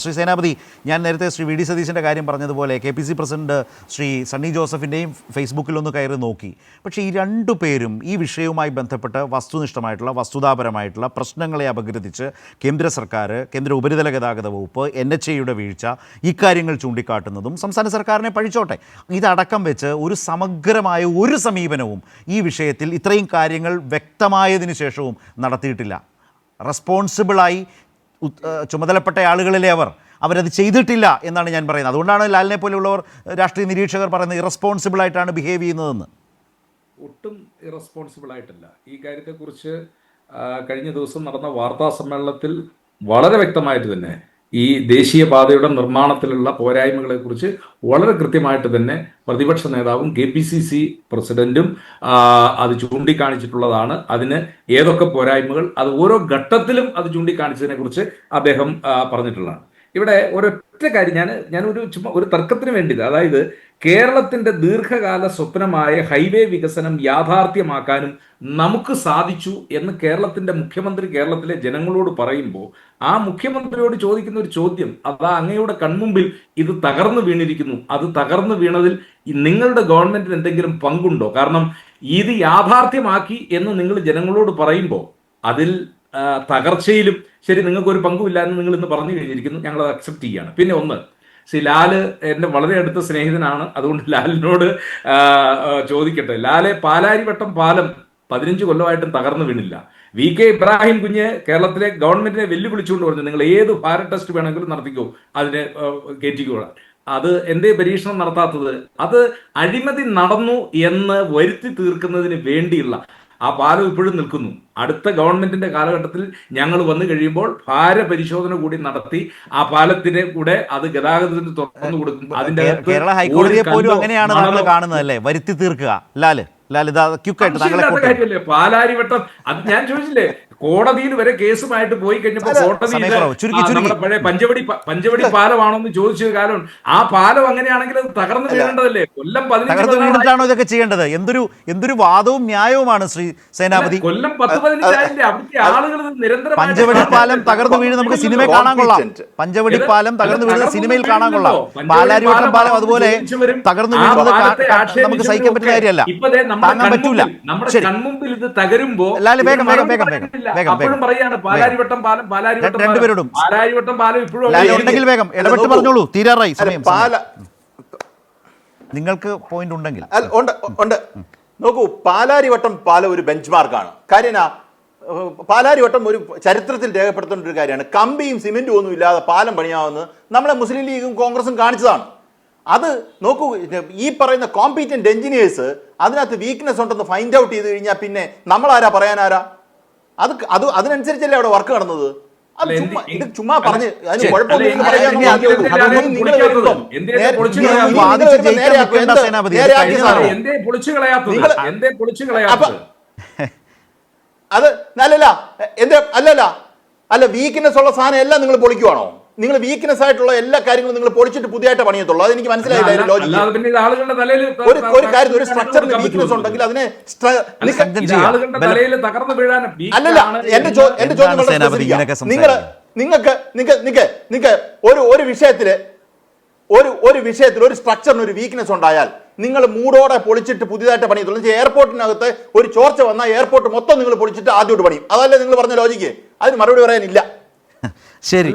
ശ്രീ സേനാപതി, ഞാൻ നേരത്തെ Shri V D സതീശൻ്റെ കാര്യം പറഞ്ഞതുപോലെ KPC പ്രസിഡന്റ് ശ്രീ സണ്ണി ജോസഫിൻ്റെയും ഫേസ്ബുക്കിലൊന്ന് കയറി നോക്കി. പക്ഷേ ഈ രണ്ടു പേരും ഈ വിഷയവുമായി ബന്ധപ്പെട്ട് വസ്തുനിഷ്ഠമായിട്ടുള്ള വസ്തുതാപരമായിട്ടുള്ള പ്രശ്നങ്ങളെ അപഗ്രഥിച്ച് കേന്ദ്ര സർക്കാർ, കേന്ദ്ര ഉപരിതല ഗതാഗത വകുപ്പ്, NHAയുടെ വീഴ്ച, ഇക്കാര്യങ്ങൾ ചൂണ്ടിക്കാട്ടുന്നതും സംസ്ഥാന സർക്കാരിനെ പഴിച്ചോട്ടെ, ഇതടക്കം വെച്ച് ഒരു സമഗ്രമായ ഒരു സമീപനവും ഈ വിഷയത്തിൽ ഇത്രയും കാര്യങ്ങൾ വ്യക്തമായതിനു ശേഷവും നടത്തിയിട്ടില്ല. റെസ്പോൺസിബിളായി ചുമതലപ്പെട്ട ആളുകളിലെ അവരത് ചെയ്തിട്ടില്ല എന്നാണ് ഞാൻ പറയുന്നത്. അതുകൊണ്ടാണ് ലാലിനെ പോലെയുള്ളവർ, രാഷ്ട്രീയ നിരീക്ഷകർ പറയുന്നത് ഇറസ്പോൺസിബിളായിട്ടാണ് ബിഹേവ് ചെയ്യുന്നതെന്ന്. ഒട്ടും ഇറസ്പോൺസിബിൾ ആയിട്ടല്ല. ഈ കാര്യത്തെക്കുറിച്ച് കഴിഞ്ഞ ദിവസം നടന്ന വാർത്താ സമ്മേളനത്തിൽ വളരെ വ്യക്തമായിട്ട് തന്നെ ഈ ദേശീയപാതയുടെ നിർമ്മാണത്തിലുള്ള പോരായ്മകളെക്കുറിച്ച് വളരെ കൃത്യമായിട്ട് തന്നെ പ്രതിപക്ഷ നേതാവും KPCC പ്രസിഡന്റും അത് ചൂണ്ടിക്കാണിച്ചിട്ടുള്ളതാണ്. അതിന് ഏതൊക്കെ പോരായ്മകൾ, അത് ഓരോ ഘട്ടത്തിലും അത് ചൂണ്ടിക്കാണിച്ചതിനെ കുറിച്ച് അദ്ദേഹം പറഞ്ഞിട്ടുള്ളതാണ്. ഇവിടെ ഒരൊറ്റ കാര്യം ചുമ്മാ ഒരു തർക്കത്തിന് വേണ്ടി, അതായത് കേരളത്തിന്റെ ദീർഘകാല സ്വപ്നമായ ഹൈവേ വികസനം യാഥാർത്ഥ്യമാക്കാനും നമുക്ക് സാധിച്ചു എന്ന് കേരളത്തിന്റെ മുഖ്യമന്ത്രി കേരളത്തിലെ ജനങ്ങളോട് പറയുമ്പോൾ ആ മുഖ്യമന്ത്രിയോട് ചോദിക്കുന്ന ഒരു ചോദ്യം, അതാ അങ്ങയുടെ കൺമുമ്പിൽ ഇത് തകർന്നു വീണിരിക്കുന്നു, അത് തകർന്നു വീണതിൽ നിങ്ങളുടെ ഗവൺമെന്റിന് എന്തെങ്കിലും പങ്കുണ്ടോ? കാരണം ഇത് യാഥാർത്ഥ്യമാക്കി എന്ന് നിങ്ങൾ ജനങ്ങളോട് പറയുമ്പോൾ അതിൽ തകർച്ചയിലും ശരി നിങ്ങൾക്കൊരു പങ്കുമില്ല എന്ന് നിങ്ങൾ ഇന്ന് പറഞ്ഞു കഴിഞ്ഞിരിക്കുന്നു. ഞങ്ങളത് അക്സെപ്റ്റ് ചെയ്യുകയാണ്. പിന്നെ ഒന്ന്, ലാല് എൻ്റെ വളരെ അടുത്ത സ്നേഹിതനാണ്, അതുകൊണ്ട് ലാലിനോട് ചോദിക്കട്ടെ. ലാലെ, പാലാരിവട്ടം പാലം 15 കൊല്ലമായിട്ടും തകർന്നു വീണില്ല. VK ഇബ്രാഹിം കുഞ്ഞ് കേരളത്തിലെ ഗവൺമെന്റിനെ വെല്ലുവിളിച്ചുകൊണ്ട് പറഞ്ഞു, നിങ്ങൾ ഏത് ഫയർ ടെസ്റ്റ് വേണമെങ്കിലും നടത്തിക്കോ, അതിനെ കയറ്റിക്കോളാം. അത് എന്തേ പരീക്ഷണം നടത്താത്തത്? അത് അഴിമതി നടന്നു എന്ന് വരുത്തി തീർക്കുന്നതിന് വേണ്ടിയുള്ള ആ പാലം ഇപ്പോഴും നിൽക്കുന്നു. അടുത്ത ഗവൺമെന്റിന്റെ കാലഘട്ടത്തിൽ ഞങ്ങൾ വന്നു കഴിയുമ്പോൾ ഭാരപരിശോധന കൂടി നടത്തി ആ പാലത്തിനെ കൂടെ അത് ഗതാഗതത്തിന് തുറന്നു കൊടുക്കും. അതിന്റെ കേരള ഹൈക്കോടതിയെ പോലും അങ്ങനെയാണ് നമ്മൾ കാണുന്നതല്ലേ, വരുത്തി തീർക്കുക. ലാല് കാര്യമല്ലേ പാലാരിവട്ടം? അത് ഞാൻ ചോദിച്ചില്ലേ, കോടതിയിൽ വരെ കേസുമായിട്ട് പോയി കഴിഞ്ഞപ്പോൾ കോടതിയിൽ പഴയ പഞ്ചവടി പാലമാണോ എന്ന് ചോദിച്ച കാലം. ആ പാലം അങ്ങനെയാണെങ്കിൽ അത് തകർന്നു വീഴേണ്ടതല്ലേ? കൊല്ലം 15 ഇതൊക്കെ ചെയ്യേണ്ടത് എന്തൊരു വാദവും ന്യായവുമാണ് ശ്രീ സേനാപതി. കൊല്ലം 10-15 അവിടുത്തെ ആളുകൾ നിരന്തരം പഞ്ചവടി പാലം തകർന്നു വീണ് നമുക്ക് സിനിമയിൽ കാണാൻ കൊള്ളാം. പഞ്ചവടി പാലം തകർന്നു വീഴുന്ന സിനിമയിൽ കാണാൻ കൊള്ളാം. പാലാരിവട്ടം പാലം അതുപോലെ തകർന്നു വീഴുന്നത് നമുക്ക് സഹിക്കാൻ പറ്റുന്ന കാര്യമല്ല, താങ്ങാൻ പറ്റൂല. നമ്മുടെ കൺമുമ്പിൽ ഇത് തകരുമ്പോ അപ്പോഴും പറയാണ് പാലാരിവട്ടം പാലം, രണ്ടുപേരോടും പാലാരിവട്ടം പാലം ഇപ്പോഴും ഉണ്ടെങ്കിൽ വേഗം ഇടപെട്ട് പറഞ്ഞോളൂ. തീരാറായി സമയം. നിങ്ങൾക്ക് പോയിന്റ് ഉണ്ടെങ്കിൽ ഉണ്ട്. നോക്കൂ, പാലാരിവട്ടം പാലം ഒരു ബെഞ്ച് മാർക്കാണ്. കാര്യം പാലാരിവട്ടം ഒരു ചരിത്രത്തിൽ രേഖപ്പെടുത്തേണ്ട ഒരു കാര്യമാണ്. കമ്പിയും സിമെന്റും ഒന്നും ഇല്ലാതെ പാലം പണിയാവുന്നത് നമ്മളെ മുസ്ലിം ലീഗും കോൺഗ്രസും കാണിച്ചതാണ്. അത് നോക്കൂ, ഈ പറയുന്ന കോമ്പീറ്റന്റ് എഞ്ചിനീയേഴ്സ് അതിനകത്ത് വീക്ക്നെസ് ഉണ്ടെന്ന് ഫൈൻഡ് ഔട്ട് ചെയ്ത് കഴിഞ്ഞാൽ പിന്നെ നമ്മളാരാ പറയാനാരാ? അതിനനുസരിച്ചല്ലേ അവിടെ വർക്ക് നടന്നത്. ഇത് ചുമ്മാ പറഞ്ഞ് അതിന് അത് അല്ല വീക്ക്നെസ് ഉള്ള സാധനം എല്ലാം നിങ്ങൾ പൊളിക്കുവാണോ? നിങ്ങൾ വീക്ക്നെസ് ആയിട്ടുള്ള എല്ലാ കാര്യങ്ങളും നിങ്ങൾ പൊളിച്ചിട്ട് പുതിയതായിട്ട് പണിയത്തുള്ളൂ. അതെനിക്ക് മനസ്സിലായില്ല. ഒരു കാര്യം, ഒരു സ്ട്രക്ചറിന് വീക്ക്നെസ് ഉണ്ടെങ്കിൽ അതിനെ അല്ലല്ല. എന്റെ ചോദ്യം, നിങ്ങൾക്ക് ഒരു വിഷയത്തിൽ ഒരു സ്ട്രക്ചറിന് ഒരു വീക്ക്നെസ് ഉണ്ടായാൽ നിങ്ങൾ മൂടോടെ പൊളിച്ചിട്ട് പുതിയതായിട്ട് പണിയത്തുള്ളൂ. എയർപോർട്ടിനകത്ത് ഒരു ചോർച്ച വന്നാൽ എയർപോർട്ട് മൊത്തം നിങ്ങൾ പൊളിച്ചിട്ട് ആദ്യമായിട്ട് പണിയും. അതല്ലേ നിങ്ങൾ പറഞ്ഞ ലോജിക്ക്? അതിന് മറുപടി പറയാനില്ല. ശരി.